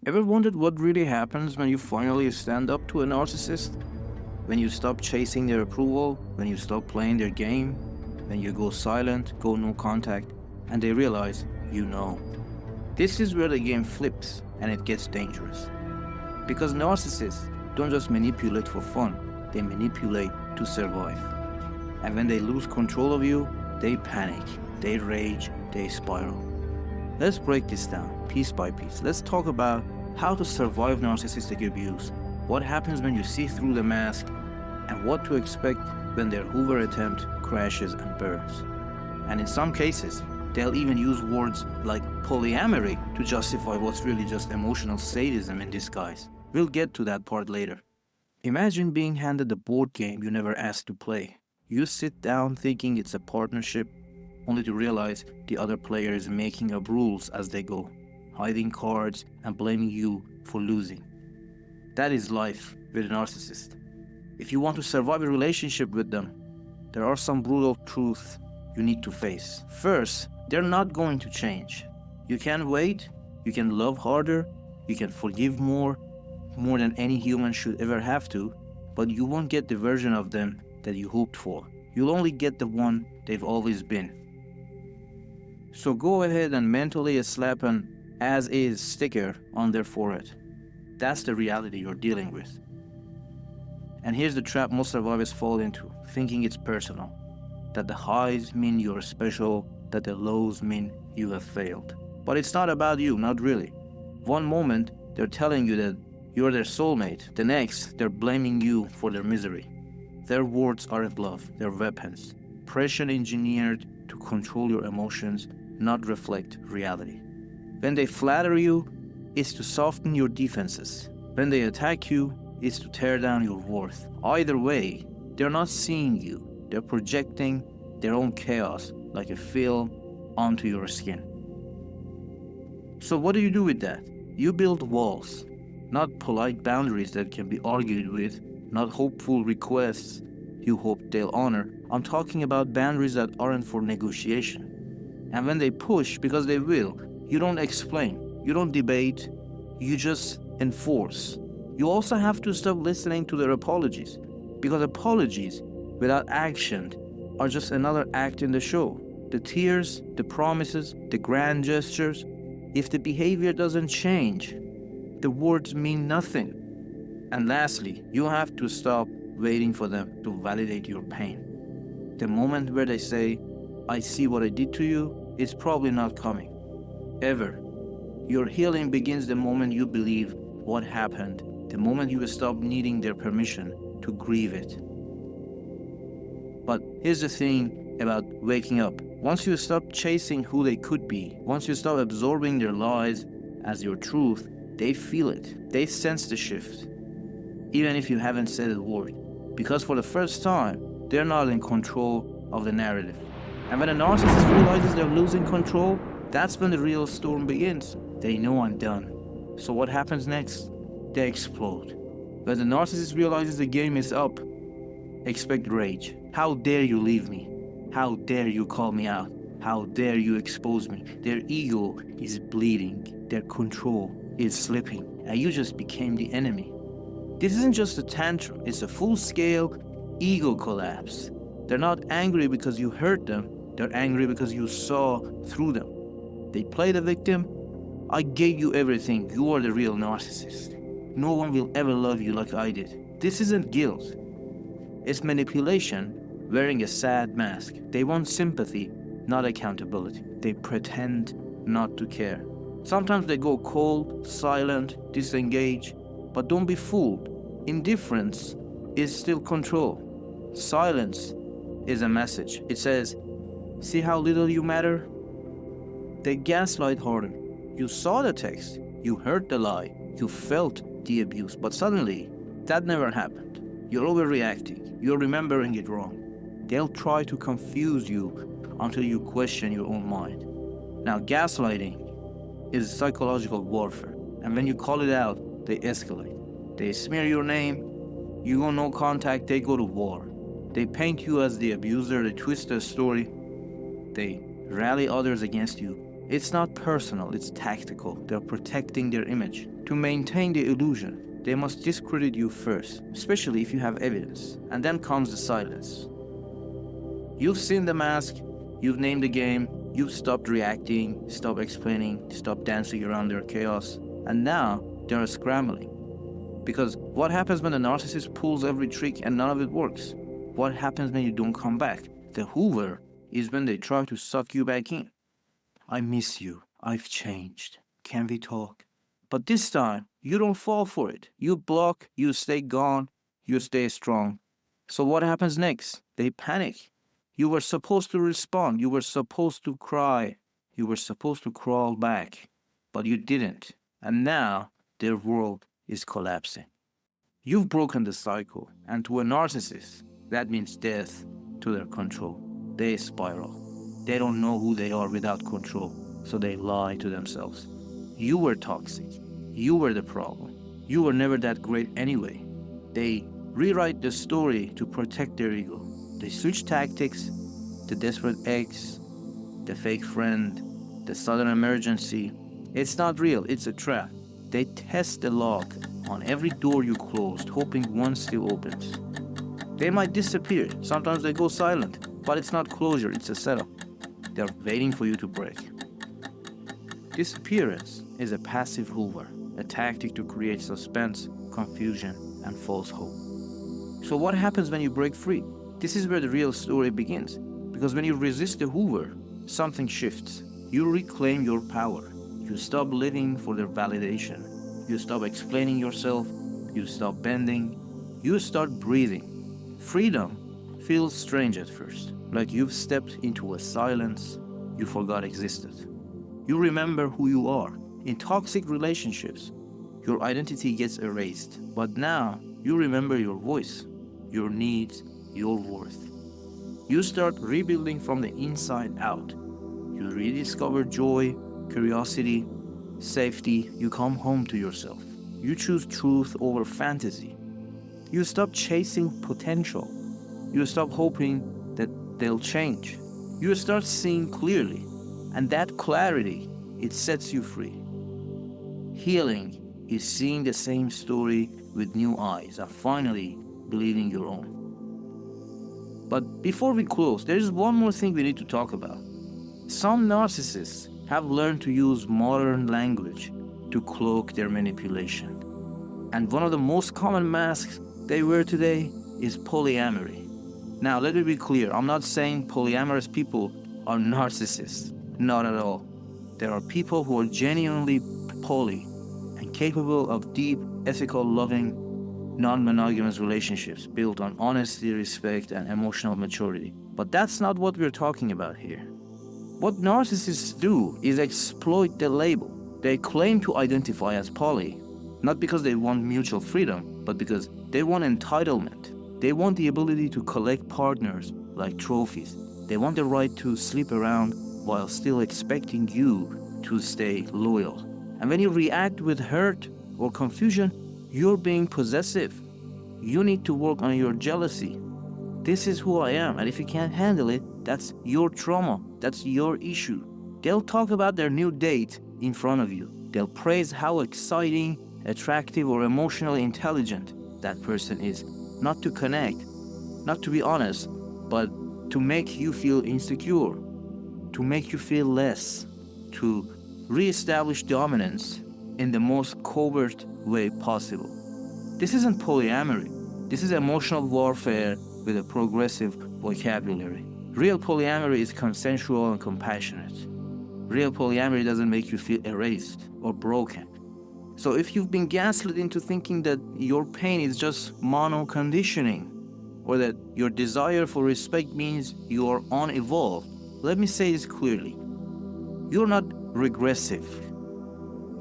Ever wondered what really happens when you finally stand up to a narcissist? When you stop chasing their approval, when you stop playing their game, when you go silent, go no contact, and they realize you know. This is where the game flips and it gets dangerous. Because narcissists don't just manipulate for fun, they manipulate to survive. And when they lose control of you, they panic, they rage, they spiral. Let's break this down piece by piece. Let's talk about how to survive narcissistic abuse, what happens when you see through the mask, and what to expect when their Hoover attempt crashes and burns. And in some cases, they'll even use words like polyamory to justify what's really just emotional sadism in disguise. We'll get to that part later. Imagine being handed a board game you never asked to play. You sit down thinking it's a partnership, only to realize the other player is making up rules as they go, hiding cards and blaming you for losing. That is life with a narcissist. If you want to survive a relationship with them, there are some brutal truths you need to face. First, they're not going to change. You can wait, you can love harder, you can forgive more than any human should ever have to, but you won't get the version of them that you hoped for. You'll only get the one they've always been. So go ahead and mentally slap an as-is sticker on their forehead. That's the reality you're dealing with. And here's the trap most survivors fall into, thinking it's personal. That the highs mean you're special, that the lows mean you have failed. But it's not about you, not really. One moment, they're telling you that you're their soulmate. The next, they're blaming you for their misery. Their words aren't love, they're weapons. Pressure engineered to control your emotions, not reflect reality. When they flatter you, it's to soften your defenses. When they attack you, it's to tear down your worth. Either way, they're not seeing you. They're projecting their own chaos like a film onto your skin. So what do you do with that? You build walls, not polite boundaries that can be argued with, not hopeful requests you hope they'll honor. I'm talking about boundaries that aren't for negotiation. And when they push, because they will, you don't explain, you don't debate, you just enforce. You also have to stop listening to their apologies, because apologies without action are just another act in the show. The tears, the promises, the grand gestures, if the behavior doesn't change, the words mean nothing. And lastly, you have to stop waiting for them to validate your pain. The moment where they say, I see what I did to you, it's probably not coming. Ever. Your healing begins the moment you believe what happened, the moment you stop needing their permission to grieve it. But here's the thing about waking up. Once you stop chasing who they could be, once you stop absorbing their lies as your truth, they feel it. They sense the shift, even if you haven't said a word. Because for the first time, they're not in control of the narrative. And when a narcissist realizes they're losing control, that's when the real storm begins. They know I'm done. So what happens next? They explode. When the narcissist realizes the game is up, expect rage. How dare you leave me? How dare you call me out? How dare you expose me? Their ego is bleeding. Their control is slipping. And you just became the enemy. This isn't just a tantrum. It's a full-scale ego collapse. They're not angry because you hurt them. They're angry because you saw through them. They play the victim. I gave you everything. You are the real narcissist. No one will ever love you like I did. This isn't guilt. It's manipulation wearing a sad mask. They want sympathy, not accountability. They pretend not to care. Sometimes they go cold, silent, disengage, but don't be fooled. Indifference is still control. Silence is a message. It says, see how little you matter? They gaslight harder. You saw the text, you heard the lie, you felt the abuse, but suddenly, that never happened. You're overreacting, you're remembering it wrong. They'll try to confuse you until you question your own mind. Now, gaslighting is psychological warfare, and when you call it out, they escalate. They smear your name, you go no contact, they go to war. They paint you as the abuser, they twist the story, they rally others against you, It's not personal, it's tactical. They're protecting their image. To maintain the illusion, they must discredit you first, especially if you have evidence. And then comes the silence. You've seen the mask, you've named the game, you've stopped reacting, stopped explaining, stopped dancing around their chaos, and now they're scrambling. Because what happens when a narcissist pulls every trick and none of it works? What happens when you don't come back? The Hoover is when they try to suck you back in. I miss you. I've changed. Can we talk? But this time, you don't fall for it. You block, you stay gone, you stay strong. So what happens next? They panic. You were supposed to respond. You were supposed to cry. You were supposed to crawl back. But you didn't. And now, their world is collapsing. You've broken the cycle. And to a narcissist, that means death to their control. They spiral. They don't know who they are without control, so they lie to themselves. You were toxic. You were the problem. You were never that great anyway. They rewrite the story to protect their ego. They switch tactics, the desperate ex, the fake friend, the sudden emergency. It's not real, it's a trap. They test the lock on every door you closed, hoping one still opens. They might disappear. Sometimes they go silent, but it's not closure, it's a setup. They're waiting for you to break. Disappearance is a passive Hoover, a tactic to create suspense, confusion, and false hope. So what happens when you break free? This is where the real story begins. Because when you resist the Hoover, something shifts. You reclaim your power. You stop living for their validation. You stop explaining yourself. You stop bending. You start breathing. Freedom feels strange at first, like you've stepped into a silence you forgot existed. You remember who you are. In toxic relationships, your identity gets erased, but now you remember your voice, your needs, your worth. You start rebuilding from the inside out. You rediscover joy, curiosity, safety. You come home to yourself. You choose truth over fantasy. You stop chasing potential. You stop hoping that they'll change. You start seeing clearly, and that clarity, it sets you free. Healing is seeing the same story with new eyes and finally believing your own. But before we close, there's one more thing we need to talk about. Some narcissists have learned to use modern language to cloak their manipulation. And one of the most common masks they wear today is polyamory. Now, let me be clear. I'm not saying polyamorous people are narcissists. Not at all. There are people who are genuinely poly and capable of deep, ethical, loving, non-monogamous relationships built on honesty, respect, and emotional maturity. But that's not what we're talking about here. What narcissists do is exploit the label. They claim to identify as poly, not because they want mutual freedom, but because they want entitlement. They want the ability to collect partners like trophies. They want the right to sleep around while still expecting you to stay loyal. And when you react with hurt or confusion, you're being possessive. You need to work on your jealousy. This is who I am, and if you can't handle it, that's your trauma. That's your issue. They'll talk about their new date in front of you. They'll praise how exciting, attractive, or emotionally intelligent that person is. Not to connect, not to be honest, but to make you feel insecure, to make you feel less, to re-establish dominance in the most covert way possible. This isn't polyamory. This is emotional warfare with a progressive vocabulary. Real polyamory is consensual and compassionate. Real polyamory doesn't make you feel erased or broken. So if you've been gaslit into thinking that your pain is just mono-conditioning, or that your desire for respect means you are unevolved, let me say this clearly. You're not regressive.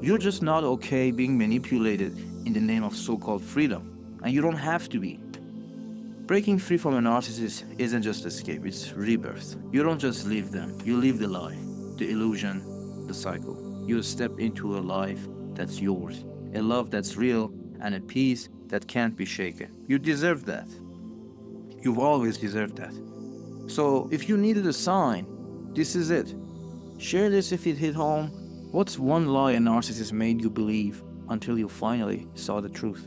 You're just not okay being manipulated in the name of so-called freedom, and you don't have to be. Breaking free from a narcissist isn't just escape, it's rebirth. You don't just leave them, you leave the lie, the illusion, the cycle. You step into a life that's yours, a love that's real, and a peace that can't be shaken. You deserve that. You've always deserved that. So if you needed a sign, this is it. Share this if it hit home. What's one lie a narcissist made you believe until you finally saw the truth?